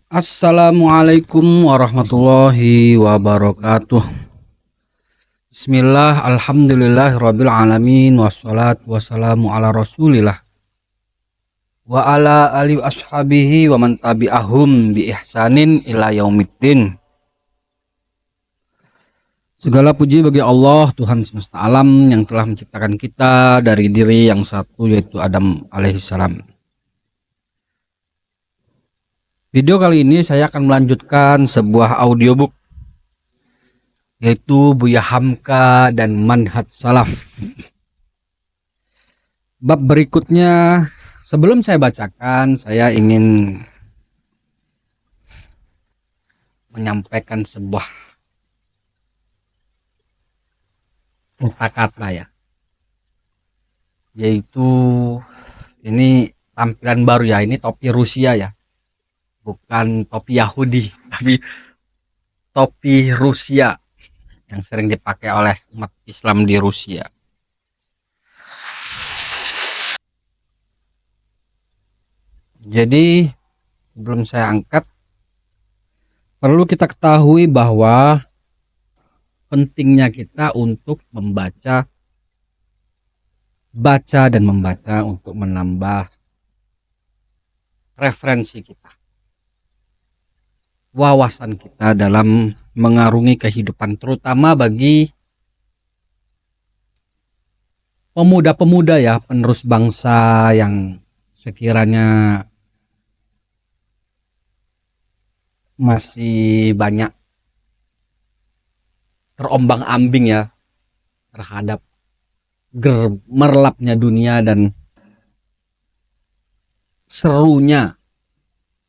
Assalamualaikum warahmatullahi wabarakatuh. Bismillah, alhamdulillahirabbil alamin, wassalatu wassalamu ala Rasulillah wa ala alihi ashabihi wa man tabi'ahum bi ihsanin ila yaumiddin. Segala puji bagi Allah, Tuhan semesta alam yang telah menciptakan kita dari diri yang satu, yaitu Adam alaihissalam. Video kali ini saya akan melanjutkan sebuah audiobook, yaitu Buya Hamka dan Manhaj Salaf. Bab berikutnya, sebelum saya bacakan, saya ingin menyampaikan sebuah kata-kata ya, yaitu ini tampilan baru ya, ini topi Rusia ya, bukan topi Yahudi, tapi topi Rusia yang sering dipakai oleh umat Islam di Rusia. Jadi sebelum saya angkat, perlu kita ketahui bahwa pentingnya kita untuk membaca dan membaca untuk menambah referensi kita, wawasan kita dalam mengarungi kehidupan, terutama bagi pemuda-pemuda ya, penerus bangsa yang sekiranya masih banyak terombang-ambing ya terhadap gemerlapnya dunia dan serunya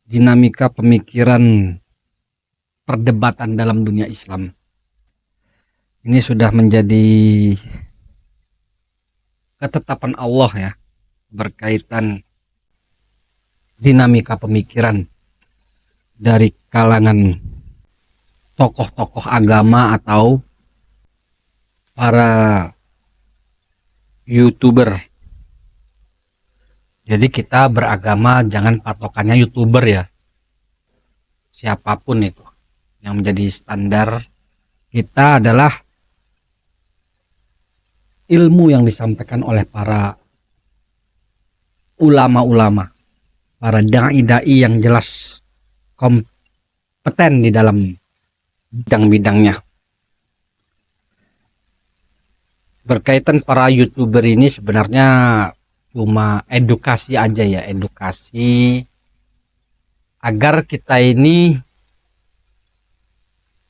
dinamika pemikiran perdebatan dalam dunia Islam. Ini sudah menjadi ketetapan Allah ya, berkaitan dinamika pemikiran dari kalangan tokoh-tokoh agama atau para YouTuber. Jadi kita beragama jangan patokannya YouTuber ya, siapapun itu. Yang menjadi standar kita adalah ilmu yang disampaikan oleh para ulama-ulama, para dai-dai yang jelas kompeten di dalam bidang-bidangnya. Berkaitan para YouTuber ini sebenarnya cuma edukasi aja ya, edukasi agar kita ini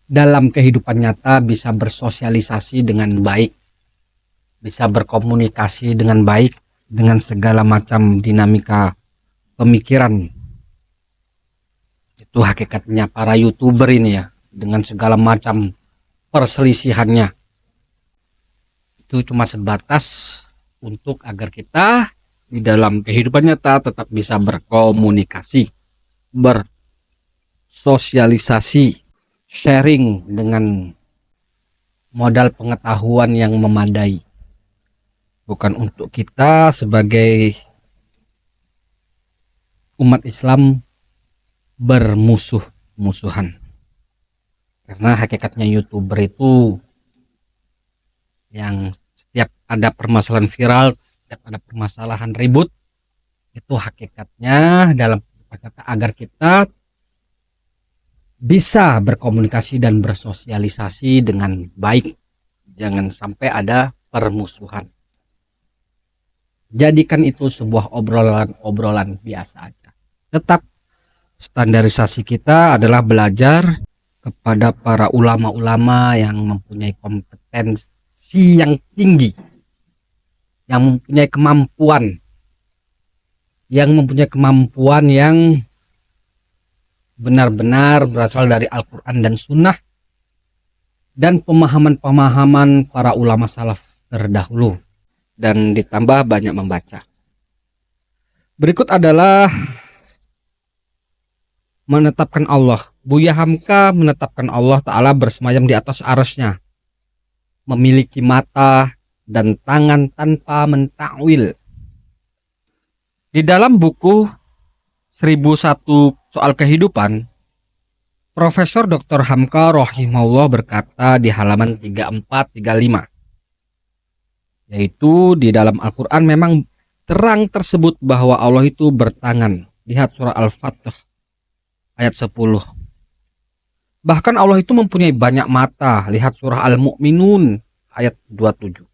dalam kehidupan nyata bisa bersosialisasi dengan baik, bisa berkomunikasi dengan baik dengan segala macam dinamika pemikiran. Itu hakikatnya para YouTuber ini ya, dengan segala macam perselisihannya. Itu cuma sebatas untuk agar kita di dalam kehidupan nyata tetap bisa berkomunikasi, bersosialisasi, sharing dengan modal pengetahuan yang memadai. Bukan untuk kita sebagai umat Islam bermusuh-musuhan. Karena hakikatnya YouTuber itu yang setiap ada permasalahan viral, setiap ada permasalahan ribut, itu hakikatnya dalam kata agar kita bisa berkomunikasi dan bersosialisasi dengan baik. Jangan sampai ada permusuhan. Jadikan itu sebuah obrolan biasa aja. Tetap standarisasi kita adalah belajar kepada para ulama-ulama yang mempunyai kompetensi yang tinggi, yang mempunyai kemampuan yang benar-benar berasal dari Al-Quran dan Sunnah dan pemahaman-pemahaman para ulama salaf terdahulu, dan ditambah banyak membaca. Berikut adalah menetapkan Allah. Buya Hamka menetapkan Allah Ta'ala bersemayam di atas arasnya, memiliki mata dan tangan tanpa mentakwil. Di dalam buku 1001 Soal Kehidupan, Profesor Dr. Hamka rahimahullah berkata di halaman 34-35, yaitu di dalam Al-Quran memang terang tersebut bahwa Allah itu bertangan. Lihat surah Al-Fatih ayat 10. Bahkan Allah itu mempunyai banyak mata. Lihat surah Al-Mu'minun ayat 27.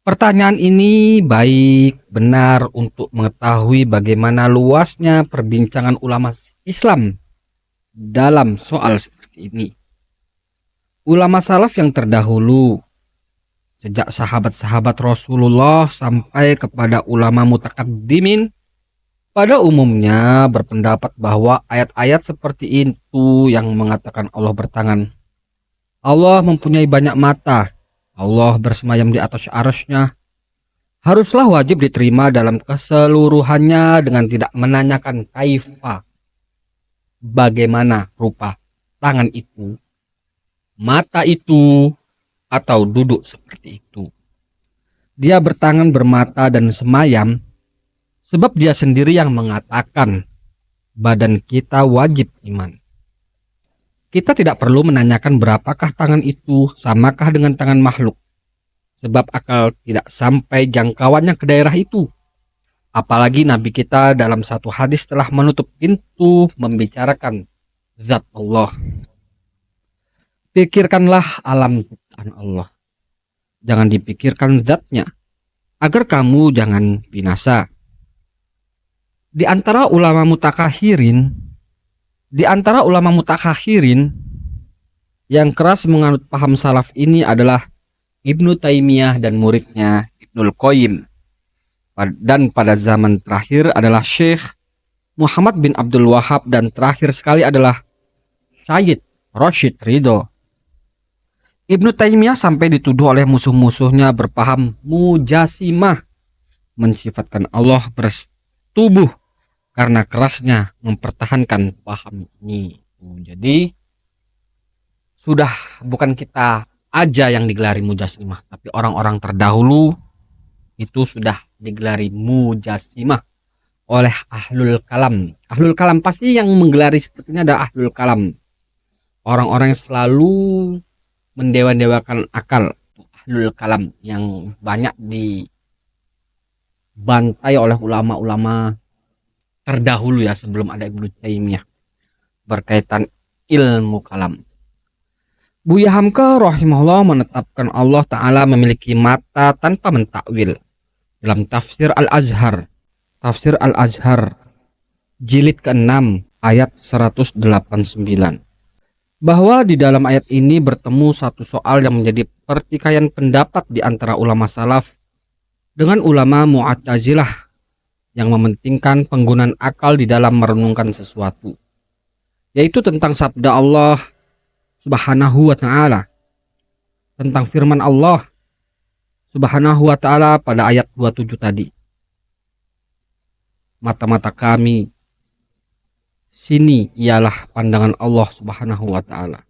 Pertanyaan ini baik benar untuk mengetahui bagaimana luasnya perbincangan ulama Islam dalam soal seperti ini. Ulama salaf yang terdahulu, sejak sahabat-sahabat Rasulullah sampai kepada ulama mutakaddimin, pada umumnya berpendapat bahwa ayat-ayat seperti itu yang mengatakan Allah bertangan, Allah mempunyai banyak mata, Allah bersemayam di atas arsy-Nya, haruslah wajib diterima dalam keseluruhannya dengan tidak menanyakan kaifa, bagaimana rupa tangan itu, mata itu, atau duduk seperti itu. Dia bertangan, bermata, dan semayam sebab dia sendiri yang mengatakan badan kita wajib iman. Kita tidak perlu menanyakan berapakah tangan itu, samakah dengan tangan makhluk, sebab akal tidak sampai jangkauannya ke daerah itu. Apalagi Nabi kita dalam satu hadis telah menutup pintu membicarakan zat Allah. Pikirkanlah alam ciptaan Allah. Jangan dipikirkan zatnya, agar kamu jangan binasa. Di antara ulama mutakhirin yang keras menganut paham salaf ini adalah Ibnu Taimiyah dan muridnya Ibnul Qayyim. Dan pada zaman terakhir adalah Syekh Muhammad bin Abdul Wahab, dan terakhir sekali adalah Syed Rashid Ridho. Ibnu Taimiyah sampai dituduh oleh musuh-musuhnya berpaham Mujassimah, mensifatkan Allah bertubuh karena kerasnya mempertahankan paham ini. Jadi sudah bukan kita aja yang digelari Mujassimah, tapi orang-orang terdahulu itu sudah digelari Mujassimah oleh Ahlul Kalam. Ahlul Kalam pasti yang menggelari sepertinya ada Ahlul Kalam. Orang-orang yang selalu mendewa-dewakan akal. Ahlul Kalam yang banyak dibantai oleh ulama-ulama terdahulu ya, sebelum ada Ibnu Taimiyah berkaitan ilmu kalam. Buya Hamka rahimahullah menetapkan Allah Ta'ala memiliki mata tanpa mentakwil dalam tafsir Al-Azhar jilid ke-6 ayat 189, bahwa di dalam ayat ini bertemu satu soal yang menjadi pertikaian pendapat di antara ulama salaf dengan ulama Mu'tazilah yang mementingkan penggunaan akal di dalam merenungkan sesuatu, yaitu tentang sabda Allah Subhanahu wa ta'ala, tentang firman Allah Subhanahu wa ta'ala pada ayat 27 tadi. Mata-mata kami sini ialah pandangan Allah Subhanahu wa ta'ala.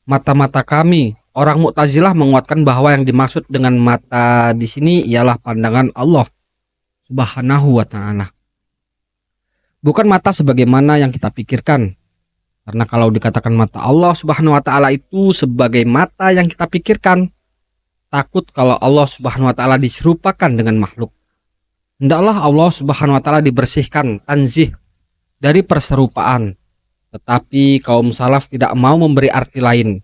Mata-mata kami, orang Mu'tazilah menguatkan bahwa yang dimaksud dengan mata di sini ialah pandangan Allah Subhanahu wa ta'ala, bukan mata sebagaimana yang kita pikirkan. Karena kalau dikatakan mata Allah Subhanahu wa ta'ala itu sebagai mata yang kita pikirkan, takut kalau Allah Subhanahu wa ta'ala diserupakan dengan makhluk. Hendaklah Allah Subhanahu wa ta'ala dibersihkan, tanzih dari perserupaan. Tetapi kaum salaf tidak mau memberi arti lain.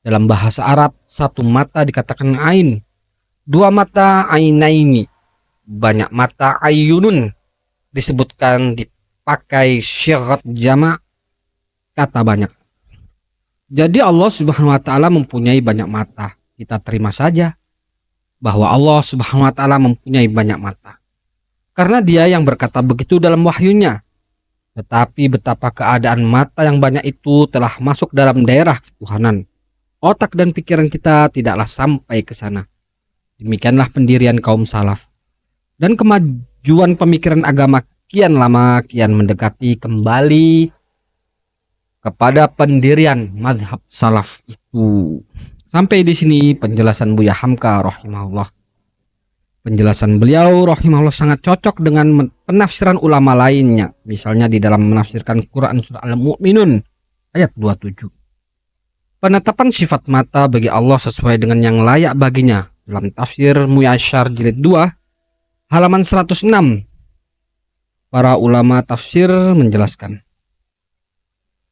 Dalam bahasa Arab, satu mata dikatakan ain, dua mata ainaini, banyak mata ayunun disebutkan dipakai syigat jama', kata banyak. Jadi Allah Subhanahu wa ta'ala mempunyai banyak mata. Kita terima saja bahwa Allah Subhanahu wa ta'ala mempunyai banyak mata, karena dia yang berkata begitu dalam wahyunya. Tetapi betapa keadaan mata yang banyak itu telah masuk dalam daerah ketuhanan, otak dan pikiran kita tidaklah sampai ke sana. Demikianlah pendirian kaum salaf, dan kemajuan pemikiran agama kian lama kian mendekati kembali kepada pendirian mazhab salaf itu. Sampai di sini penjelasan Buya Hamka rahimahullah. Penjelasan beliau rahimahullah sangat cocok dengan penafsiran ulama lainnya. Misalnya di dalam menafsirkan Quran surah Al-Mu'minun ayat 27. Penetapan sifat mata bagi Allah sesuai dengan yang layak baginya dalam tafsir Muyasyar jilid 2 halaman 106. Para ulama tafsir menjelaskan,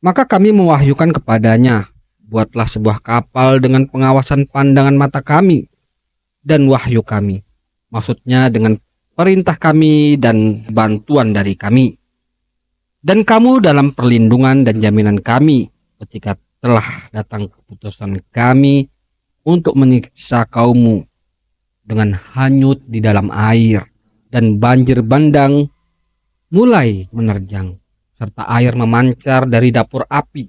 maka kami mewahyukan kepadanya, buatlah sebuah kapal dengan pengawasan pandangan mata kami dan wahyu kami, maksudnya dengan perintah kami dan bantuan dari kami, dan kamu dalam perlindungan dan jaminan kami ketika telah datang keputusan kami untuk menyiksa kaummu dengan hanyut di dalam air dan banjir bandang mulai menerjang serta air memancar dari dapur api.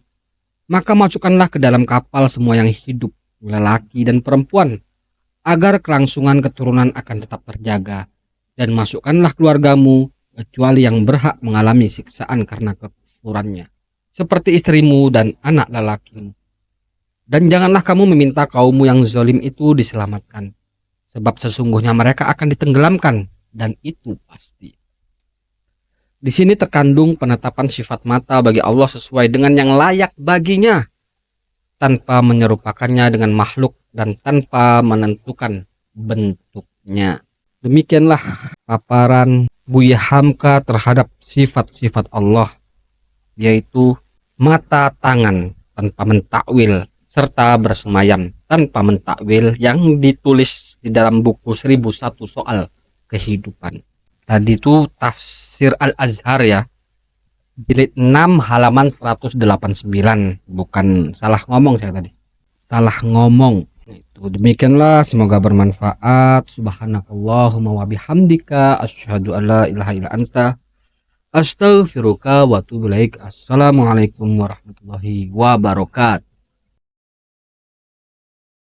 Maka masukkanlah ke dalam kapal semua yang hidup, lelaki dan perempuan, agar kelangsungan keturunan akan tetap terjaga, dan masukkanlah keluargamu kecuali yang berhak mengalami siksaan karena kekufurannya, seperti istrimu dan anak lelakimu. Dan janganlah kamu meminta kaummu yang zalim itu diselamatkan, sebab sesungguhnya mereka akan ditenggelamkan, dan itu pasti. Di sini terkandung penetapan sifat mata bagi Allah sesuai dengan yang layak baginya, tanpa menyerupakannya dengan makhluk dan tanpa menentukan bentuknya. Demikianlah paparan Buya Hamka terhadap sifat-sifat Allah, yaitu mata, tangan tanpa mentakwil, serta bersemayam tanpa mentakwil yang ditulis di dalam buku 1001 soal kehidupan. Tadi itu tafsir Al-Azhar ya, jilid 6 halaman 189. Bukan salah ngomong saya tadi, salah ngomong. Itu demikianlah, semoga bermanfaat. Subhanakallahumma wa bihamdika asyhadu alla ilaha illa anta astaghfiruka wa atubu ilaik. Assalamualaikum warahmatullahi wabarakatuh.